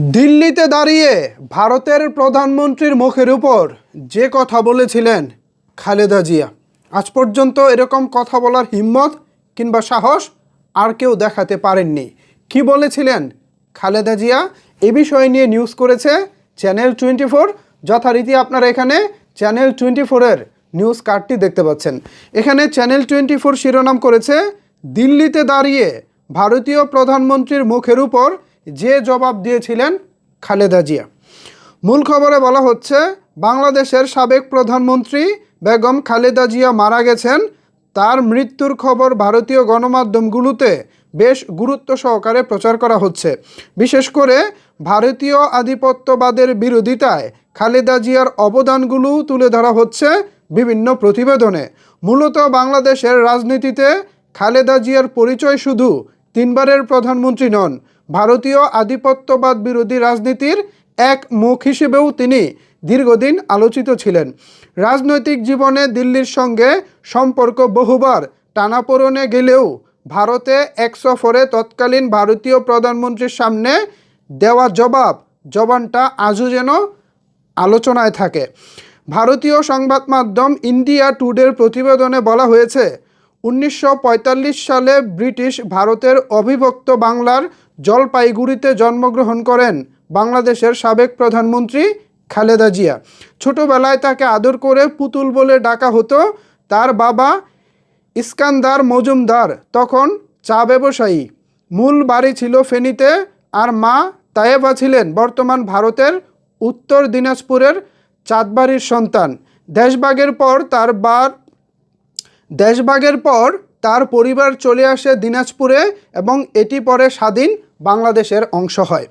দিল্লিতে দাঁড়িয়ে ভারতের প্রধানমন্ত্রীর মুখের উপর যে কথা বলেছিলেন খালেদা জিয়া, আজ পর্যন্ত এরকম কথা বলার হিম্মত কিংবা সাহস আর কেউ দেখাতে পারেননি। কি বলেছিলেন খালেদা জিয়া, এ বিষয় নিয়ে নিউজ করেছে চ্যানেল 24। যথারীতি আপনারা এখানে চ্যানেল 24-এর নিউজ কার্ডটি দেখতে পাচ্ছেন। এখানে চ্যানেল 24 শিরোনাম করেছে, দিল্লিতে দাঁড়িয়ে ভারতীয় প্রধানমন্ত্রীর মুখের উপর যে জবাব দিয়েছিলেন খালেদা জিয়া। মূল খবরে বলা হচ্ছে, বাংলাদেশের সাবেক প্রধানমন্ত্রী বেগম খালেদা জিয়া মারা গেছেন। তার মৃত্যুর খবর ভারতীয় গণমাধ্যমগুলোতে বেশ গুরুত্ব সহকারে প্রচার করা হচ্ছে। বিশেষ করে ভারতীয় আধিপত্যবাদের বিরোধিতায় খালেদা জিয়ার অবদানগুলো তুলে ধরা হচ্ছে বিভিন্ন প্রতিবেদনে। মূলত বাংলাদেশের রাজনীতিতে খালেদা জিয়ার পরিচয় শুধু তিনবারের প্রধানমন্ত্রী নন, ভারতীয় আধিপত্যবাদ বিরোধী রাজনীতির এক মুখ হিসেবেও তিনি দীর্ঘদিন আলোচিত ছিলেন। রাজনৈতিক জীবনে দিল্লির সঙ্গে সম্পর্ক বহুবার টানাপোড়েনে গেলেও ভারতে এক সফরে তৎকালীন ভারতীয় প্রধানমন্ত্রীর সামনে দেওয়া জবানটা আজও যেন আলোচনায় থাকে। ভারতীয় সংবাদ মাধ্যম ইন্ডিয়া টুডের প্রতিবেদনে বলা হয়েছে, 1945 সালে ব্রিটিশ ভারতের অবিভক্ত বাংলার জলপাইগুড়িতে জন্মগ্রহণ করেন বাংলাদেশের সাবেক প্রধানমন্ত্রী খালেদা জিয়া। ছোটবেলায় তাকে আদর করে পুতুল বলে ডাকা হতো। তার বাবা ইস্কান্দার মজুমদার তখন চা ব্যবসায়ী, মূল বাড়ি ছিল ফেনীতে, আর মা তায়েবা ছিলেন বর্তমান ভারতের উত্তর দিনাজপুরের চাঁদবাড়ির সন্তান। দেশভাগের পর তার পরিবার চলে আসে দিনাজপুরে এবং এটি পরে স্বাধীন বাংলাদেশের অংশ হয়।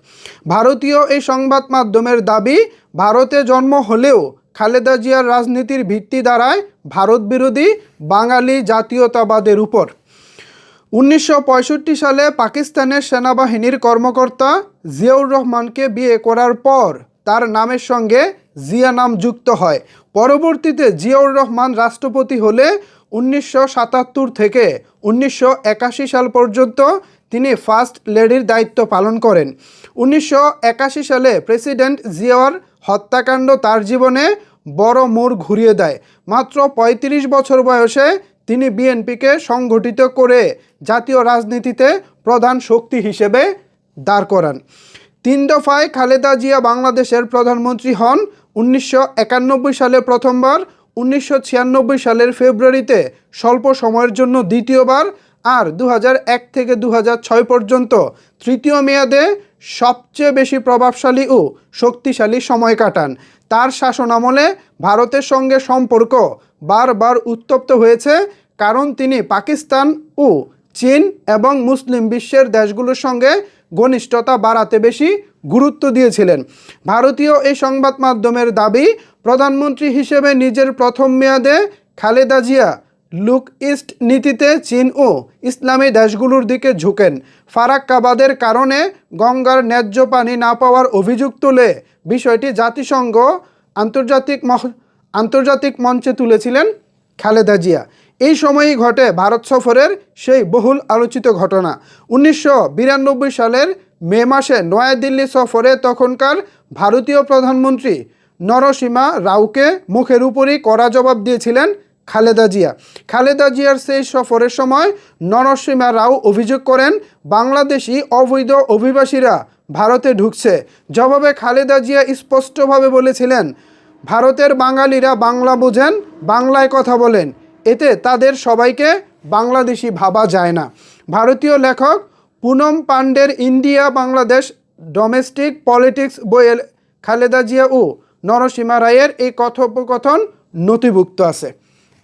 ভারতীয় এই সংবাদ মাধ্যমের দাবি, ভারতে জন্ম হলেও খালেদা জিয়ার রাজনীতির ভিত্তি দাঁড়ায় ভারত বিরোধী বাঙালি জাতীয়তাবাদের উপর। 1965 সালে পাকিস্তানের সেনাবাহিনীর কর্মকর্তা জিয়াউর রহমানকে বিয়ে করার পর তার নামের সঙ্গে জিয়া নাম যুক্ত হয়। পরবর্তীতে জিয়াউর রহমান রাষ্ট্রপতি হলে 1977 থেকে 1981 সাল পর্যন্ত তিনি ফার্স্ট লেডির দায়িত্ব পালন করেন। 1981 সালে প্রেসিডেন্ট জিয়ার হত্যাকাণ্ড তার জীবনে বড় মোড় ঘুরিয়ে দেয়। মাত্র 35 বছর বয়সে তিনি বিএনপিকে সংগঠিত করে জাতীয় রাজনীতিতে প্রধান শক্তি হিসেবে দাঁড় করান। 3 দফায় খালেদা জিয়া বাংলাদেশের প্রধানমন্ত্রী হন। 1991 সালে প্রথমবার, 1996 সালের ফেব্রুয়ারিতে স্বল্প সময়ের জন্য দ্বিতীয়বার, আর 2001 থেকে 2006 পর্যন্ত তৃতীয় মেয়াদে সবচেয়ে বেশি প্রভাবশালী ও শক্তিশালী সময় কাটান। তার শাসনামলে ভারতের সঙ্গে সম্পর্ক বারবার উত্তপ্ত হয়েছে, কারণ তিনি পাকিস্তান ও চীন এবং মুসলিম বিশ্বের দেশগুলোর সঙ্গে ঘনিষ্ঠতা বাড়াতে বেশি গুরুত্ব দিয়েছিলেন। ভারতীয় এই সংবাদ মাধ্যমের দাবি, প্রধানমন্ত্রী হিসেবে নিজের প্রথম মেয়াদে খালেদা জিয়া লুক ইস্ট নীতিতে চীন ও ইসলামী দেশগুলোর দিকে ঝুঁকেন। ফারাক্কাবাদের কারণে গঙ্গার ন্যায্য পানি না পাওয়ার অভিযোগ তুলে বিষয়টি জাতিসংঘ আন্তর্জাতিক মঞ্চে তুলেছিলেন খালেদা জিয়া। এই সময়ই ঘটে ভারত সফরের সেই বহুল আলোচিত ঘটনা। 1992 সালের মে মাসে নয়াদিল্লি সফরে তখনকার ভারতীয় প্রধানমন্ত্রী নরসিমা রাওকে মুখের উপরই কড়া জবাব দিয়েছিলেন খালেদা জিয়া। খালেদা জিয়ার সেই সফরের সময় নরসিমা রাও অভিযোগ করেন, বাংলাদেশি অবৈধ অভিবাসীরা ভারতে ঢুকছে। জবাবে খালেদা জিয়া স্পষ্টভাবে বলেছিলেন, ভারতের বাঙালিরা বাংলা বোঝেন, বাংলায় কথা বলেন, এতে তাদের সবাইকে বাংলাদেশি ভাবা যায় না। ভারতীয় লেখক পুনম পান্ডের ইন্ডিয়া বাংলাদেশ ডোমেস্টিক পলিটিক্স বইয়ে খালেদা জিয়া ও নরসিমা রায়ের এই কথোপকথন নথিভুক্ত আছে।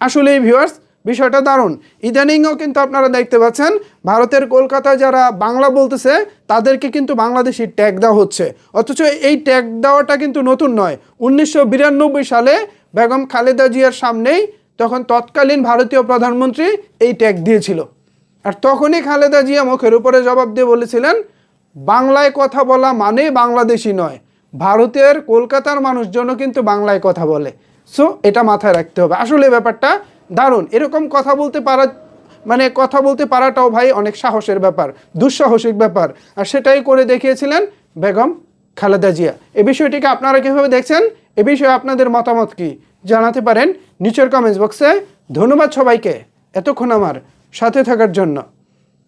আসলে এই ভিউয়ার্স, বিষয়টা দারুণ। ইদানিংও কিন্তু আপনারা দেখতে পাচ্ছেন ভারতের কলকাতায় যারা বাংলা বলতেছে তাদেরকে কিন্তু বাংলাদেশি ট্যাগ দেওয়া হচ্ছে, অথচ এই ট্যাগ দেওয়াটা কিন্তু নতুন নয়। 1992 সালে বেগম খালেদা জিয়ার সামনেই তখন তৎকালীন ভারতীয় প্রধানমন্ত্রী এই ট্যাগ দিয়েছিল, আর তখনই খালেদা জিয়া মুখের উপরে জবাব দিয়ে বলেছিলেন, বাংলায় কথা বলা মানে বাংলাদেশি নয়, ভারতের কলকাতার মানুষজনও কিন্তু বাংলায় কথা বলে। সো এটা মাথায় রাখতে হবে। আসলে ব্যাপারটা দারুণ। এরকম কথা বলতে পারাটাও ভাই অনেক সাহসের ব্যাপার, দুঃসাহসিক ব্যাপার, আর সেটাই করে দেখিয়েছিলেন বেগম খালেদা জিয়া। এই বিষয়টিকে আপনারা কীভাবে দেখছেন, এ বিষয়ে আপনাদের মতামত কি জানাতে পারেন নিচের কমেন্টস বক্সে। ধন্যবাদ সবাইকে এতক্ষণ আমার সাথে থাকার জন্য।